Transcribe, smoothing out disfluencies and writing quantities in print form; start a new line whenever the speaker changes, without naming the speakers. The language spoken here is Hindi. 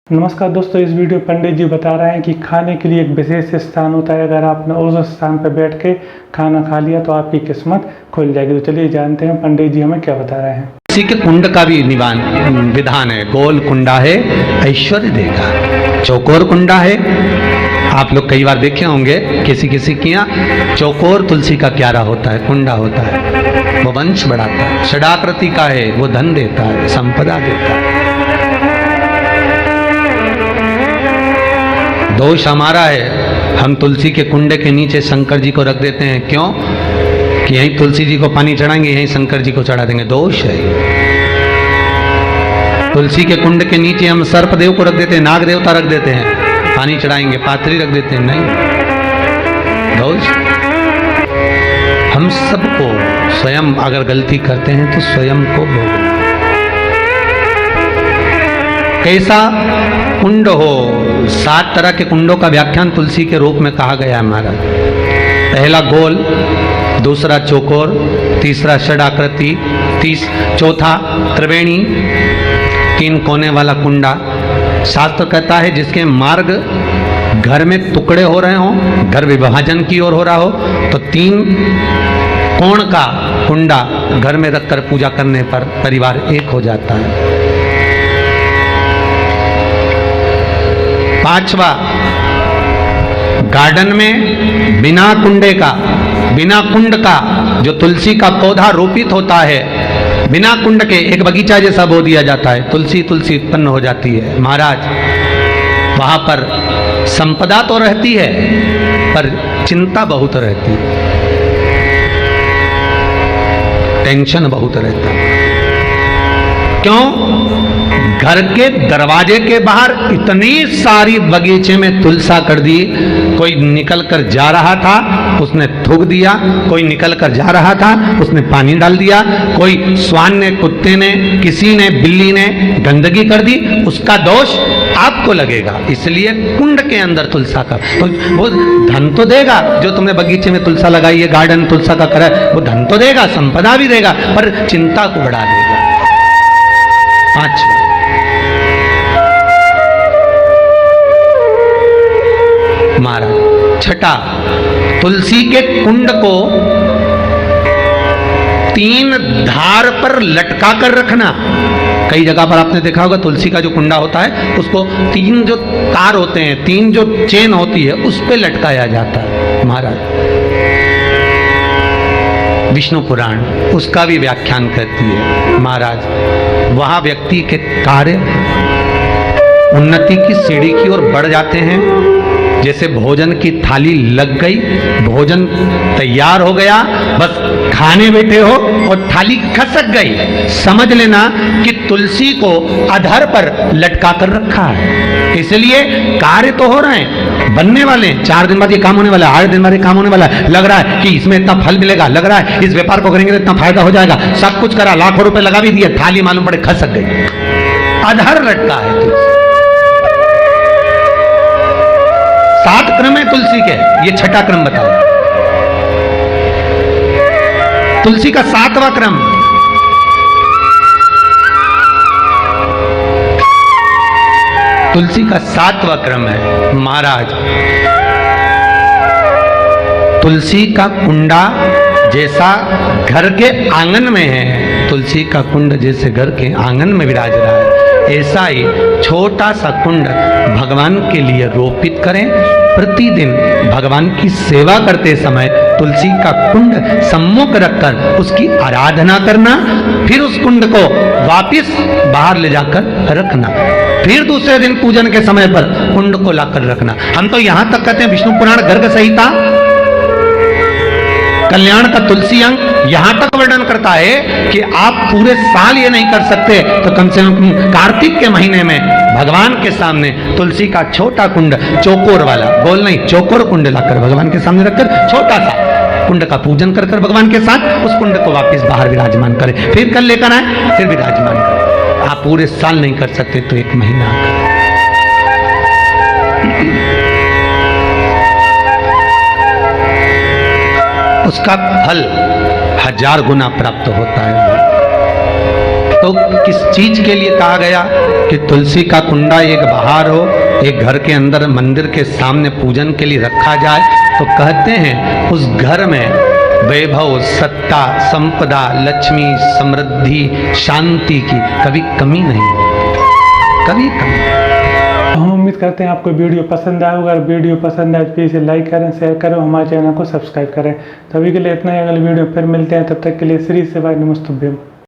नमस्कार दोस्तों, इस वीडियो पंडित जी बता रहे हैं कि खाने के लिए एक विशेष स्थान होता है। अगर आपने उस स्थान पर बैठ के खाना खा लिया तो आपकी किस्मत खुल जाएगी। तो चलिए जानते हैं पंडित जी हमें क्या बता रहे हैं।
इसी के कुंड का भी विधान है। गोल कुंडा है ऐश्वर्य देगा, चौकोर कुंडा है। आप लोग कई बार देखे होंगे किसी किसी के यहाँ चौकोर तुलसी का क्यारा होता है, कुंडा होता है, वो वंश बढ़ाता है। षडाकृति का है, वो धन देता है, संपदा देता है। दोष हमारा है, हम तुलसी के कुंडे के नीचे शंकर जी को रख देते हैं। क्यों? कि यहीं तुलसी जी को पानी चढ़ाएंगे, यहीं शंकर जी को चढ़ा देंगे। दोष है। तुलसी के कुंड के नीचे हम सर्प देव को रख देते हैं, नाग देवता रख देते हैं, पानी चढ़ाएंगे, पाथरी रख देते हैं। नहीं, दोष। हम सबको स्वयं अगर गलती करते हैं तो स्वयं को भोगना। कैसा कुंड हो? 7 तरह के कुंडों का व्याख्यान तुलसी के रूप में कहा गया हमारा। पहला गोल, दूसरा चौकोर, तीसरा षडाकृति, चौथा त्रिवेणी, 3 कोने वाला कुंडा। शास्त्र कहता है जिसके मार्ग घर में टुकड़े हो रहे हो, घर विभाजन की ओर हो रहा हो, तो 3 कोण का कुंडा घर में रखकर पूजा करने पर परिवार एक हो जाता है। 5वां, गार्डन में बिना कुंडे का, बिना कुंड का जो तुलसी का पौधा रोपित होता है, बिना कुंड के एक बगीचा जैसा बो दिया जाता है, तुलसी तुलसी उत्पन्न हो जाती है। महाराज, वहां पर संपदा तो रहती है पर चिंता बहुत रहती है, टेंशन बहुत रहता है। क्यों? घर के दरवाजे के बाहर इतनी सारी बगीचे में तुलसा कर दी। कोई निकल कर जा रहा था, उसने थूक दिया। कोई निकल कर जा रहा था, उसने पानी डाल दिया। कोई स्वान ने, कुत्ते ने, किसी ने, बिल्ली ने गंदगी कर दी, उसका दोष आपको लगेगा। इसलिए कुंड के अंदर तुलसा का, तो वो धन तो देगा। जो तुमने बगीचे में तुलसा लगाई है, गार्डन तुलसा का करा, वो धन तो देगा, संपदा भी देगा, पर चिंता को बढ़ा देगा। 5वां, महाराज। 6ठा, तुलसी के कुंड को 3 धार पर लटका कर रखना। कई जगह पर आपने देखा होगा तुलसी का जो कुंडा होता है उसको 3 जो तार होते हैं, 3 जो चेन होती है, उस पे लटकाया जाता है। महाराज, विष्णु पुराण उसका भी व्याख्यान करती है। महाराज, वहां व्यक्ति के कार्य उन्नति की सीढ़ी की ओर बढ़ जाते हैं। जैसे भोजन की थाली लग गई, भोजन तैयार हो गया, बस खाने बैठे हो और थाली खसक गई, समझ लेना कि तुलसी को अधर पर लटका कर रखा है। इसलिए कार्य तो हो रहे हैं, बनने वाले हैं। 4 दिन बाद ये काम होने वाला है, 8 दिन बाद ये काम होने वाला है। लग रहा है कि इसमें इतना फल मिलेगा, लग रहा है इस व्यापार को करेंगे तो इतना फायदा हो जाएगा। सब कुछ करा, लाखों रुपए लगा भी दिए, थाली मालूम पड़े खसक गई, अधर लटका है तुलसी। 7 क्रम है तुलसी के, ये 6ठा क्रम बताया। तुलसी का 7वां क्रम, तुलसी का 7वां क्रम है। महाराज, तुलसी का कुंडा जैसा घर के आंगन में है, तुलसी का कुंड जैसे घर के आंगन में विराज रहा है, ऐसा ही छोटा सा कुंड भगवान के लिए रोपित करें। प्रतिदिन भगवान की सेवा करते समय तुलसी का कुंड सम्मुख रखकर उसकी आराधना करना, फिर उस कुंड को वापिस बाहर ले जाकर रखना, फिर दूसरे दिन पूजन के समय पर कुंड को लाकर रखना। हम तो यहां तक कहते हैं, विष्णु पुराण गर्ग संहिता कल्याण का तुलसी अंग यहां तक वर्णन करता है कि आप पूरे साल ये नहीं कर सकते तो कम से कम कार्तिक के महीने में भगवान के सामने तुलसी का छोटा कुंड, चौकोर वाला, गोल नहीं, चौकोर कुंड लाकर भगवान के सामने रखकर छोटा सा कुंड का पूजन कर भगवान के साथ उस कुंड को वापस बाहर विराजमान करें, फिर कल लेकर आए, फिर विराजमान करें। आप पूरे साल नहीं कर सकते तो 1 महीना करें। उसका फल 1000 गुना प्राप्त होता है। तो किस चीज के लिए कहा गया कि तुलसी का कुंडा एक बहार हो, एक घर के अंदर मंदिर के सामने पूजन के लिए रखा जाए, तो कहते हैं उस घर में वैभव, सत्ता, संपदा, लक्ष्मी, समृद्धि, शांति की कभी कमी नहीं, कभी कमी।
हम उम्मीद करते हैं आपको वीडियो पसंद आया होगा। अगर वीडियो पसंद आए तो प्लीज़ लाइक करें, शेयर करें, हमारे चैनल को सब्सक्राइब करें। तो अभी के लिए इतना ही, अगले वीडियो फिर मिलते हैं, तब तक के लिए श्री शिवाय नमस्तुभ्यम।